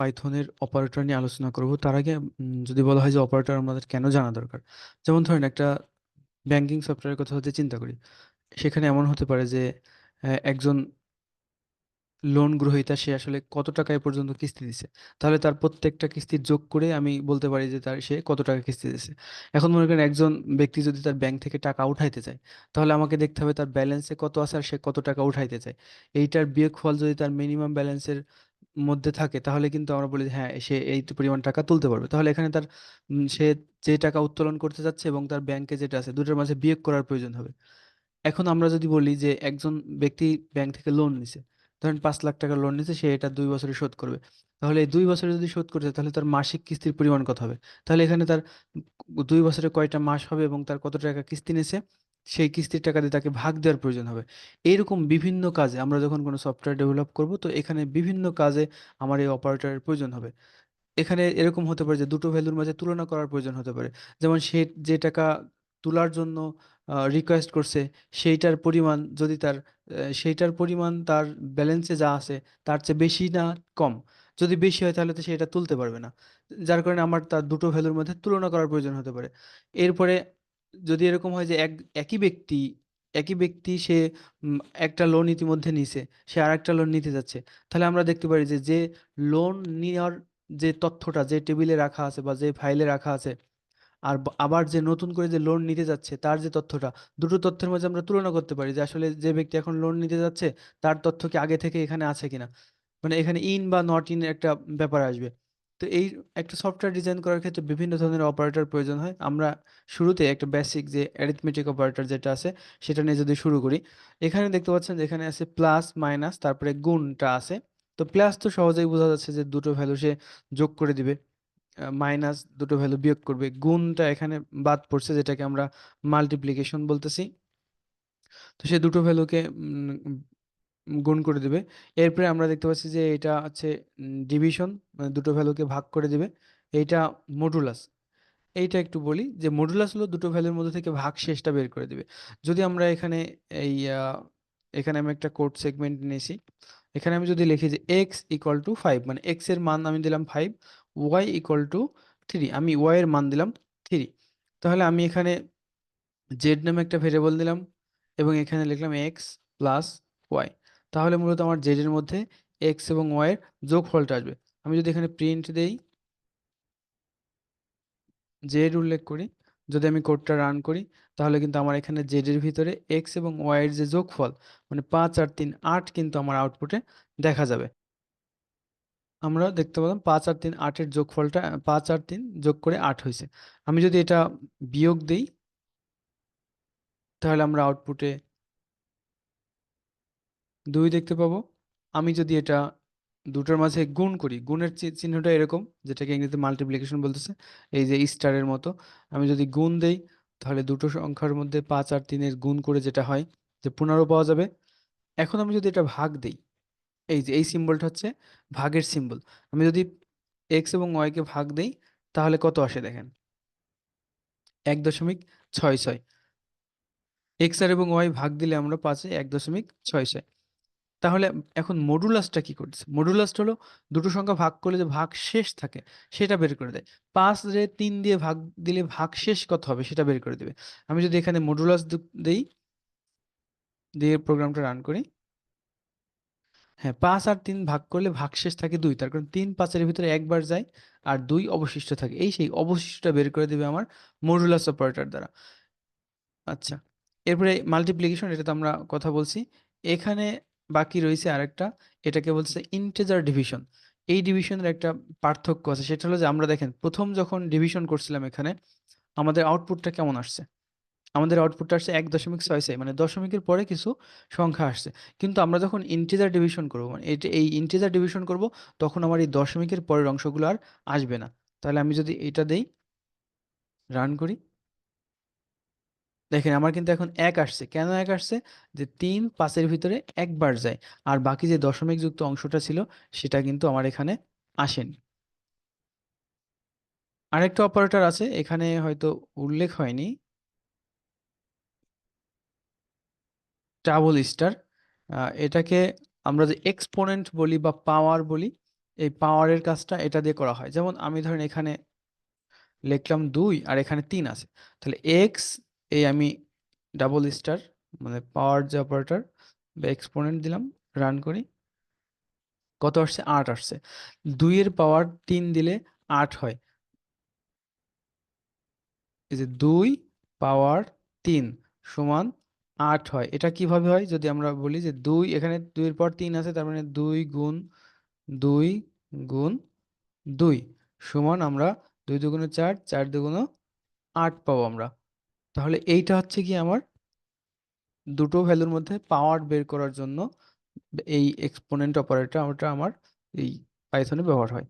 পাইথনের operator নিয়ে আলোচনা করব। তার আগে যদি বলা হয় যে অপারেটর আমাদের কেন জানা দরকার, যেমন ধরেন একটা ব্যাংকিং সফটওয়্যারের কথা যদি চিন্তা করি, সেখানে এমন হতে পারে যে একজন লোন গ্রহীতা সে আসলে কত টাকা এ পর্যন্ত কিস্তি দিছে, তাহলে তার প্রত্যেকটা কিস্তির যোগ করে আমি বলতে পারি যে সে কত টাকা কিস্তি দিছে। এখন মনে করেন একজন ব্যক্তি যদি তার ব্যাংক থেকে টাকা উঠাইতে চায়, তাহলে আমাকে দেখতে হবে তার ব্যালেন্সে কত আছে আর সে কত টাকা উঠাইতে চায়। এইটার বিয়োগফল যদি তার মিনিমাম ব্যালেন্সের মধ্যে থাকে, তাহলে কিন্তু আমরা বলি যে হ্যাঁ, সে এই তো পরিমাণ টাকা তুলতে পারবে। তাহলে এখানে তার সে যে টাকা উত্তোলন করতে যাচ্ছে এবং তার ব্যাংকে যেটা আছে দুটোর মাঝে বিয়োগ করার প্রয়োজন হবে। এখন আমরা যদি বলি যে একজন ব্যক্তি ব্যাংক থেকে লোন নিছে, ধরেন 5 লাখ টাকা লোন নিছে, সে এটা 2 বছরে শোধ করবে। তাহলে এই 2 বছরে যদি শোধ করতে হয়, তাহলে তার মাসিক কিস্তির পরিমাণ কত হবে? তাহলে এখানে তার 2 বছরে কয়টা মাস হবে এবং তার কত টাকা কিস্তি নিছে, সেই কিস্তির টাকা দিয়ে তাকে ভাগ দেওয়ার প্রয়োজন হবে। এইরকম বিভিন্ন কাজে আমরা যখন কোনো সফটওয়্যার ডেভেলপ করব, তো এখানে বিভিন্ন কাজে আমার এই অপারেটরের প্রয়োজন হবে। এখানে এরকম হতে পারে যে দুটো ভ্যালুর মাঝে তুলনা করার প্রয়োজন হতে পারে। যেমন সে যে টাকা তোলার জন্য রিকোয়েস্ট করছে, সেইটার পরিমাণ যদি সেইটার পরিমাণ তার ব্যালেন্সে যা আছে তার চেয়ে বেশি না কম। যদি বেশি হয় তাহলে তো সে এটা তুলতে পারবে না। যার কারণে আমার তার দুটো ভ্যালুর মধ্যে তুলনা করার প্রয়োজন হতে পারে। এরপরে যদি এরকম হয় যে একই ব্যক্তি একই ব্যক্তি সে একটা লোন ইতিমধ্যে নিছে, সে আরেকটা লোন নিতে যাচ্ছে, তাহলে আমরা দেখতে পারি যে যে লোন নেওয়ার যে তথ্যটা যে টেবিলে রাখা আছে বা যে ফাইলে রাখা আছে, আর আবার যে নতুন করে যে লোন নিতে যাচ্ছে তার যে তথ্যটা, দুটো তথ্যের মাঝে আমরা তুলনা করতে পারি যে আসলে যে ব্যক্তি এখন লোন নিতে যাচ্ছে তার তথ্য কি আগে থেকে এখানে আছে কিনা। মানে এখানে ইন বা নট ইন একটা ব্যাপার আসবে। তো এই একটা সফটওয়্যার ডিজাইন করার ক্ষেত্রে বিভিন্ন ধরনের অপারেটর প্রয়োজন হয়। আমরা শুরুতে একটা বেসিক যে অ্যারিথমেটিক অপারেটর যেটা আছে সেটা নিয়ে যদি শুরু করি, এখানে দেখতে পাচ্ছেন যে এখানে আছে প্লাস মাইনাস, তারপরে গুণটা আছে। তো প্লাস তো সহজেই বোঝা যাচ্ছে যে দুটো ভ্যালু সে যোগ করে দিবে, মাইনাস দুটো ভ্যালু বিয়োগ করবে, গুণটা এখানে বাদ পড়ছে যেটাকে আমরা মাল্টিপ্লিকেশন বলতেছি। তো সে দুটো ভ্যালুকে গুণ করে দিবে। এরপরে আমরা দেখতে পাচ্ছি যে এটা হচ্ছে ডিভিশন, মানে দুটো ভ্যালুকে ভাগ করে দিবে। এইটা মডুলাস। এইটা একটু বলি যে মডুলাস হলো দুটো ভ্যালুর মধ্যে থেকে ভাগ শেষটা বের করে দিবে। যদি আমরা এখানে এই এখানে আমি একটা কোড সেগমেন্ট নিয়েছি। এখানে আমি যদি লিখি যে x = 5, মানে x এর মান আমি দিলাম 5, y = 3, আমি y এর মান দিলাম 3। তাহলে আমি এখানে জেড নামে একটা ভেরিয়েবল দিলাম এবং এখানে লিখলাম এক্স প্লাস ওয়াই। তাহলে মূলত আমার জেড এর মধ্যে এক্স এবং ওয়াই এর যোগফলটা আসবে। আমি যদি এখানে প্রিন্ট দেই, জেড উল্লেখ করি, যদি আমি কোডটা রান করি, তাহলে কিন্তু আমার এখানে জেড এর ভিতরে এক্স এবং ওয়াই এর যে যোগফল, মানে 5 আর 3 8 কিন্তু আমার আউটপুটে দেখা যাবে। আমরা দেখতে পেলাম 5 আর 3 8 এর যোগফলটা 5 আর 3 যোগ করে 8 হয়েছে। আমি যদি এটা বিয়োগ দিই, তাহলে আমরা আউটপুটে 2 দেখতে পাবো। আমি যদি এটা দুটোর মাঝে গুণ করি, গুণের চিহ্নটা এরকম, যেটাকে ইংরেজিতে মাল্টিপ্লিকেশন বলতেছে, এই যে স্টারের মতো। আমি যদি গুণ দেই, তাহলে দুটো সংখ্যার মধ্যে 5 আর 3 এর গুণ করে যেটা হয় যে 15 পাওয়া যাবে। এখন আমি যদি এটা ভাগ দেই, এই যে এই সিম্বলটা হচ্ছে ভাগের সিম্বল। আমি যদি এক্স এবং ওয়াইকে ভাগ দেই, তাহলে কত আসে দেখেন, 1.66। এক্স আর এবং ওয়াই ভাগ দিলে আমরা পাচ্ছি 1.66। তাহলে এখন মডুলাসটা কি করছে? মডুলাসটা হলো দুটো সংখ্যা ভাগ করলে যে ভাগ শেষ থাকে সেটা বের করে দেয়। 5 রে 3 দিয়ে ভাগ দিলে ভাগ শেষ কত হবে সেটা বের করে দেবে। আমি যদি এখানে মডুলাস দেই, দিয়ে প্রোগ্রামটা রান করি, হ্যাঁ, 5 আর 3 ভাগ করলে ভাগশেষ থাকে 2, তার কারণ 3 5-এর ভিতরে একবার যায় আর 2 অবশিষ্ট থাকে। এই সেই অবশিষ্টটা বের করে দিবে আমার মডুলাস অপারেটর দ্বারা। আচ্ছা, এরপরে মাল্টিপ্লিকেশন, এটা তো আমরা কথা বলছি। এখানে বাকি রয়েছে আরেকটা, এটাকে বলছে ইন্টিজার ডিভিশন। এই ডিভিশনের একটা পার্থক্য আছে, সেটা হলো যে আমরা দেখেন প্রথম যখন ডিভিশন করছিলাম এখানে আমাদের আউটপুটটা কেমন আসছে। আমাদের আউটপুটটা আসছে 1.66, মানে দশমিকের পরে কিছু সংখ্যা আসছে। কিন্তু আমরা যখন ইন্টিজার ডিভিশন করবো, মানে এই ইন্টিজার ডিভিশন করব, তখন আমার এই দশমিকের পরের অংশগুলো আর আসবে না। তাহলে আমি যদি এটা দেই, রান করি, দেখেন আমার কিন্তু এখন 1 আসছে। কেন 1 আসছে? যে 3 5-এর ভিতরে একবার যায়, আর বাকি যে দশমিক যুক্ত অংশটা ছিল সেটা কিন্তু আমার এখানে আসেনি। আরেকটা অপারেটর আছে, এখানে হয়তো উল্লেখ হয়নি, ডাবল স্টার। এটাকে আমরা যে এক্সপোনেন্ট বলি বা পাওয়ার বলি, এই পাওয়ারের কাজটা এটা দিয়ে করা হয়। যেমন আমি ধরেন এখানে লিখলাম 2 আর এখানে 3 আছে, তাহলে এক্স, এই আমি ডাবল স্টার মানে পাওয়ার যে অপারেটর বা এক্সপোনেন্ট দিলাম, রান করি, কত আসছে? 8 আসছে। 2 এর পাওয়ার 3 দিলে 8 হয়। এই যে 2 পাওয়ার 3 সমান 8 হয়। এটা কিভাবে হয়? যদি আমরা বলি যে 2, এখানে 2 এর পাওয়ার 3 আছে, তার মানে 2 গুণ 2 গুণ 2 সমান আমরা 2 দুগুণে 4, 4 দুগুণে 8 পাবো আমরা। তাহলে এইটা হচ্ছে কি আমার দুটো ভ্যালুর মধ্যে পাওয়ার বের করার জন্য এই এক্সপোনেন্ট অপারেটর ওটা আমার এই পাইথনে ব্যবহার হয়।